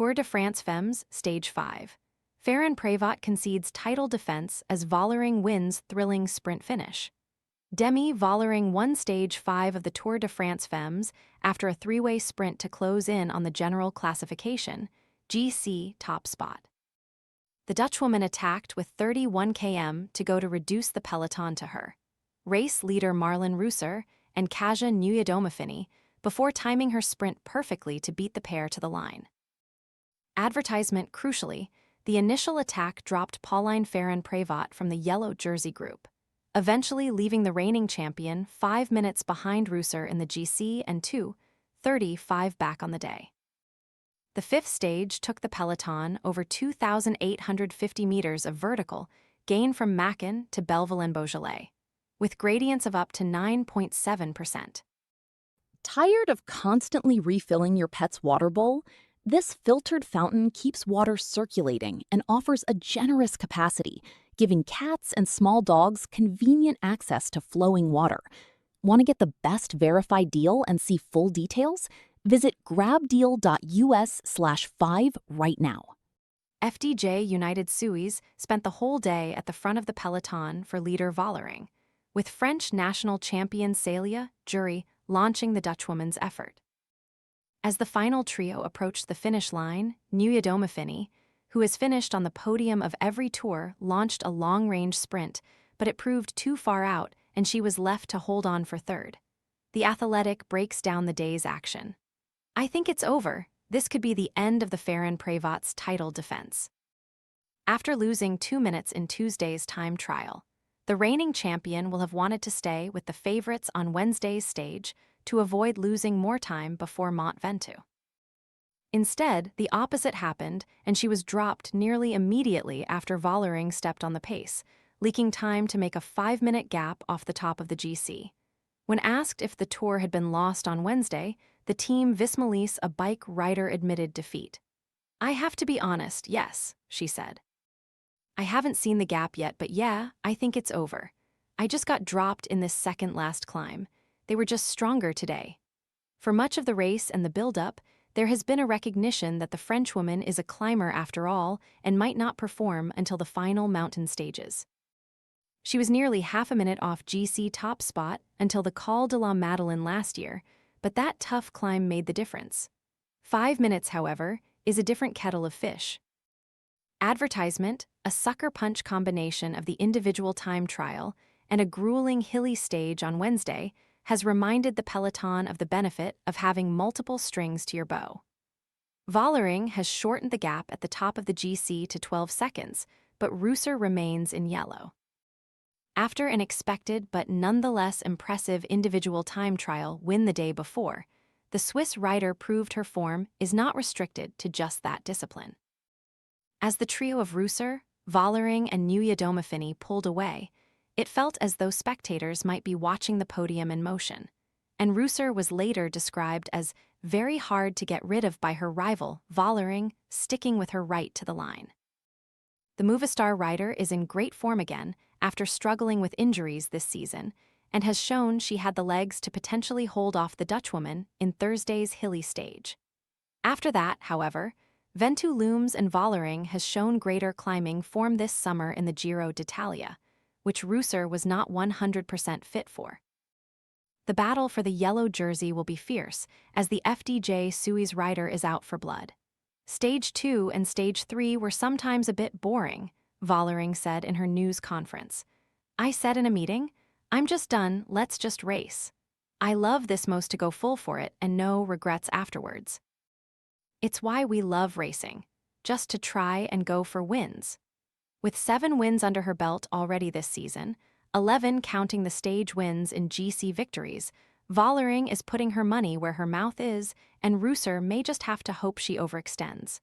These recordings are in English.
Tour de France Femmes, Stage 5. Ferrand-Prévot concedes title defense as Vollering wins thrilling sprint finish. Demi Vollering won Stage 5 of the Tour de France Femmes after a three-way sprint to close in on the general classification, GC top spot. The Dutchwoman attacked with 31 km to go to reduce the peloton to her. Race leader Marlen Reusser and Kasia Niewiadoma-Phinney before timing her sprint perfectly to beat the pair to the line. Advertisement Crucially, the initial attack dropped Pauline Ferrand-Prévot from the yellow jersey group, eventually leaving the reigning champion 5 minutes behind Reusser in the GC and 2:35 back on the day. The fifth stage took the peloton over 2,850 meters of vertical gain from Mâcon to Belleville-en-Beaujolais, with gradients of up to 9.7%. Tired of constantly refilling your pet's water bowl? This filtered fountain keeps water circulating and offers a generous capacity, giving cats and small dogs convenient access to flowing water. Want to get the best verified deal and see full details? Visit grabdeal.us/5 right now. FDJ United Suisse spent the whole day at the front of the peloton for leader Vollering, with French national champion Kasia jury launching the Dutchwoman's effort. As the final trio approached the finish line, Niewiadoma-Phinney, who has finished on the podium of every tour, launched a long-range sprint, but it proved too far out and she was left to hold on for third. The athletic breaks down the day's action. "I think it's over. This could be the end of the Ferrand-Prévot's title defense." After losing 2 minutes in Tuesday's time trial, the reigning champion will have wanted to stay with the favorites on Wednesday's stage to avoid losing more time before Mont Ventoux. Instead, the opposite happened, and she was dropped nearly immediately after Vollering stepped on the pace, leaking time to make a 5-minute gap off the top of the GC. When asked if the tour had been lost on Wednesday, the team Vismalise, a bike rider, admitted defeat. "I have to be honest, yes," she said. "I haven't seen the gap yet, but yeah, I think it's over. I just got dropped in this second last climb. They were just stronger today." For much of the race and the build-up, there has been a recognition that the Frenchwoman is a climber after all and might not perform until the final mountain stages. She was nearly half a minute off GC top spot until the Col de la Madeleine last year, but that tough climb made the difference. 5 minutes, however, is a different kettle of fish. Advertisement, a sucker punch combination of the individual time trial and a grueling hilly stage on Wednesday, has reminded the peloton of the benefit of having multiple strings to your bow. Vollering has shortened the gap at the top of the GC to 12 seconds, but Reusser remains in yellow. After an expected but nonetheless impressive individual time trial win the day before, the Swiss rider proved her form is not restricted to just that discipline. As the trio of Reusser, Vollering, and Niewiadoma-Phinney pulled away, it felt as though spectators might be watching the podium in motion, and Reusser was later described as very hard to get rid of by her rival, Vollering, sticking with her right to the line. The Movistar rider is in great form again after struggling with injuries this season and has shown she had the legs to potentially hold off the Dutchwoman in Thursday's hilly stage. After that, however, Ventoux looms and Vollering has shown greater climbing form this summer in the Giro d'Italia, which Reusser was not 100% fit for. The battle for the yellow jersey will be fierce, as the FDJ Suisse rider is out for blood. "Stage 2 and Stage 3 were sometimes a bit boring," Vollering said in her news conference. "I said in a meeting, I'm just done, let's just race. I love this most to go full for it and no regrets afterwards. It's why we love racing, just to try and go for wins." With 7 wins under her belt already this season, 11 counting the stage wins in GC victories, Vollering is putting her money where her mouth is, and Reusser may just have to hope she overextends.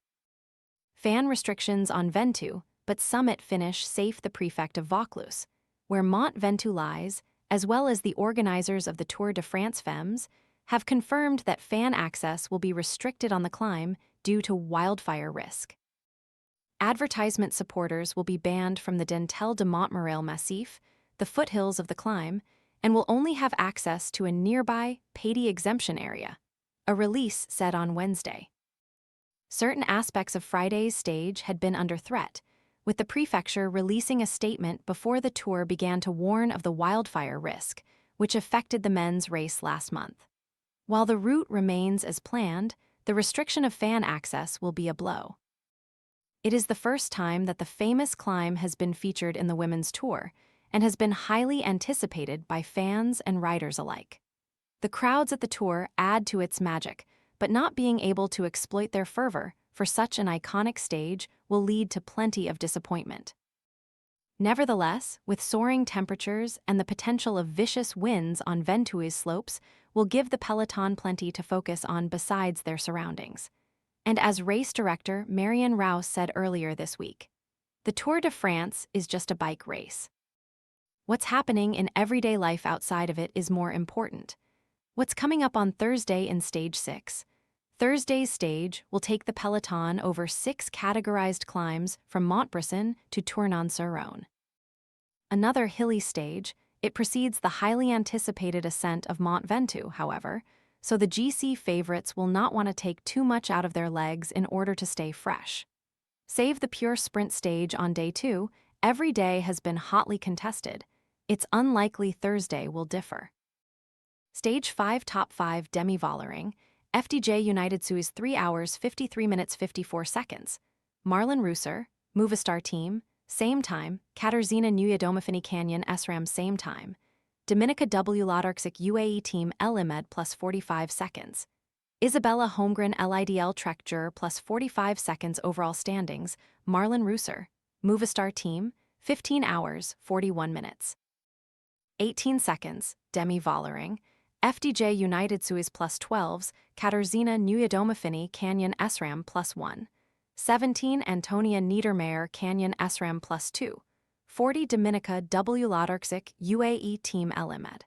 Fan restrictions on Ventoux, but summit finish safe the prefect of Vaucluse, where Mont Ventoux lies, as well as the organizers of the Tour de France Femmes, have confirmed that fan access will be restricted on the climb due to wildfire risk. Advertisement supporters will be banned from the Dentelle de Montmirail Massif, the foothills of the climb, and will only have access to a nearby Pady exemption area, a release said on Wednesday. Certain aspects of Friday's stage had been under threat, with the prefecture releasing a statement before the Tour began to warn of the wildfire risk, which affected the men's race last month. While the route remains as planned, the restriction of fan access will be a blow. It is the first time that the famous climb has been featured in the Women's Tour and has been highly anticipated by fans and riders alike. The crowds at the Tour add to its magic, but not being able to exploit their fervor for such an iconic stage will lead to plenty of disappointment. Nevertheless, with soaring temperatures and the potential of vicious winds on Ventoux slopes will give the peloton plenty to focus on besides their surroundings. And as race director Marion Rouse said earlier this week, the Tour de France is just a bike race. What's happening in everyday life outside of it is more important. What's coming up on Thursday in Stage 6? Thursday's stage will take the peloton over 6 categorized climbs from Montbrison to Tournon-sur-Rhône. Another hilly stage, it precedes the highly anticipated ascent of Mont Ventoux, however, so the GC favorites will not want to take too much out of their legs in order to stay fresh. Save the pure sprint stage on day 2, every day has been hotly contested. It's unlikely Thursday will differ. Stage 5 Top 5 Demi Vollering, FDJ United Suisse 3 hours 53 minutes 54 seconds. Marlen Reusser, Movistar Team, same time. Katarzyna Niewiadoma-Phinney Canyon SRAM same time. Dominika W. UAE Team LIMED plus 45 seconds. Isabella Holmgren LIDL Trek Jur plus 45 seconds overall standings. Marlen Reusser, Movistar Team, 15 hours 41 minutes. 18 seconds. Demi Vollering, FDJ United Suisse plus 12s, Katarzyna Niewiadoma-Phinney Canyon SRAM plus 1. 17 Antonia Niedermayer Canyon SRAM plus 2. 40 Dominika W. UAE Team LIMED.